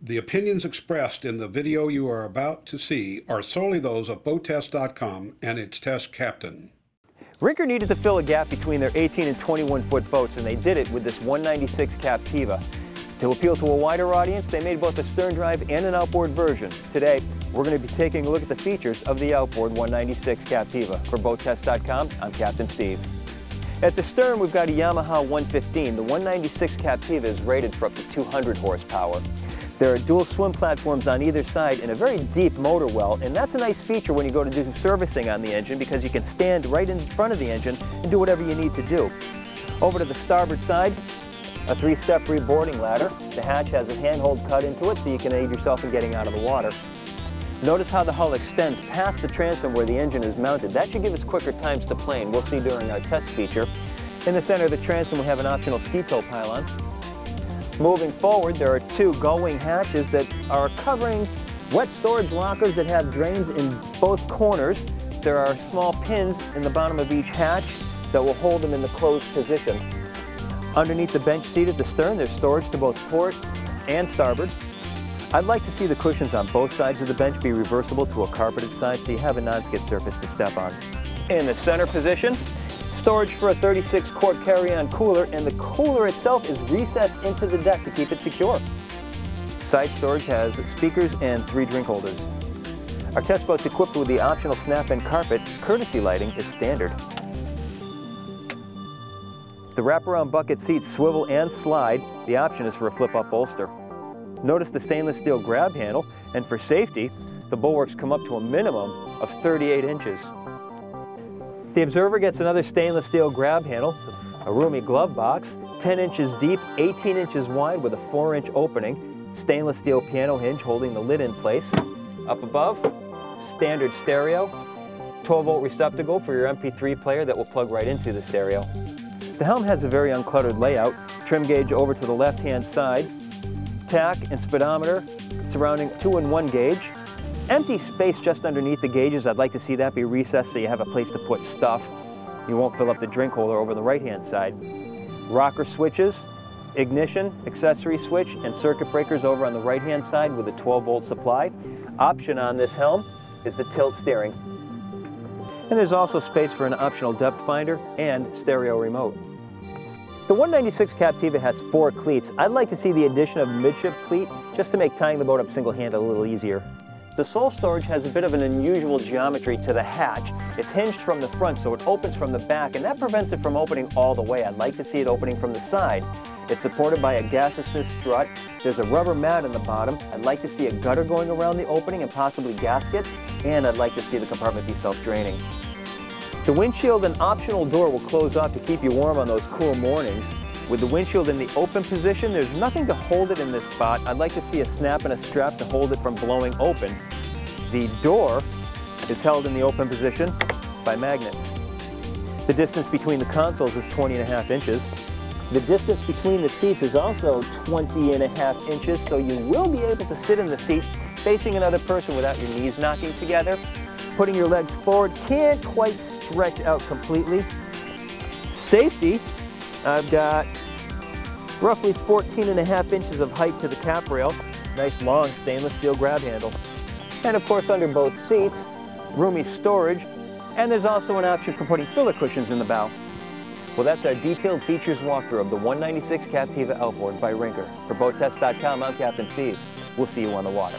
The opinions expressed in the video you are about to see are solely those of BoatTEST.com and its test captain. Rinker needed to fill a gap between their 18 and 21-foot boats, and they did it with this 196 Captiva. To appeal to a wider audience, they made both a stern drive and an outboard version. Today, we're going to be taking a look at the features of the outboard 196 Captiva. For BoatTEST.com, I'm Captain Steve. At the stern, we've got a Yamaha 115. The 196 Captiva is rated for up to 200 horsepower. There are dual swim platforms on either side and a very deep motor well, and that's a nice feature when you go to do servicing on the engine because you can stand right in front of the engine and do whatever you need to do. Over to the starboard side, a 3-step reboarding ladder. The hatch has a handhold cut into it so you can aid yourself in getting out of the water. Notice how the hull extends past the transom where the engine is mounted. That should give us quicker times to plane. We'll see during our test feature. In the center of the transom, we have an optional ski tow pylon. Moving forward, there are 2 gull-wing hatches that are covering wet storage lockers that have drains in both corners. There are small pins in the bottom of each hatch that will hold them in the closed position. Underneath the bench seat at the stern, there's storage to both port and starboard. I'd like to see the cushions on both sides of the bench be reversible to a carpeted side so you have a non-skid surface to step on. In the center position, storage for a 36-quart carry-on cooler, and the cooler itself is recessed into the deck to keep it secure. Side storage has speakers and 3 drink holders. Our test boat's equipped with the optional snap-in carpet. Courtesy lighting is standard. The wraparound bucket seats swivel and slide. The option is for a flip-up bolster. Notice the stainless steel grab handle, and for safety, the bulwarks come up to a minimum of 38 inches. The observer gets another stainless steel grab handle, a roomy glove box, 10 inches deep, 18 inches wide with a 4-inch opening, stainless steel piano hinge holding the lid in place. Up above, standard stereo, 12-volt receptacle for your MP3 player that will plug right into the stereo. The helm has a very uncluttered layout, trim gauge over to the left-hand side, tack and speedometer surrounding 2-in-1 gauge. Empty space just underneath the gauges. I'd like to see that be recessed so you have a place to put stuff. You won't fill up the drink holder over the right-hand side. Rocker switches, ignition, accessory switch, and circuit breakers over on the right-hand side with a 12-volt supply. Option on this helm is the tilt steering. And there's also space for an optional depth finder and stereo remote. The 196 Captiva has 4 cleats. I'd like to see the addition of a midship cleat just to make tying the boat up single-handed a little easier. The sole storage has a bit of an unusual geometry to the hatch. It's hinged from the front, so it opens from the back, and that prevents it from opening all the way. I'd like to see it opening from the side. It's supported by a gas assist strut. There's a rubber mat in the bottom. I'd like to see a gutter going around the opening and possibly gaskets, and I'd like to see the compartment be self-draining. The windshield and optional door will close off to keep you warm on those cool mornings. With the windshield in the open position, there's nothing to hold it in this spot. I'd like to see a snap and a strap to hold it from blowing open. The door is held in the open position by magnets. The distance between the consoles is 20.5 inches. The distance between the seats is also 20.5 inches, so you will be able to sit in the seat facing another person without your knees knocking together. Putting your legs forward can't quite stretch out completely. Safety, I've got roughly 14.5 inches of height to the cap rail. Nice long stainless steel grab handle. And of course under both seats, roomy storage, and there's also an option for putting filler cushions in the bow. Well, that's our detailed features walkthrough of the 196 Captiva outboard by Rinker. For BoatTEST.com, I'm Captain Steve. We'll see you on the water.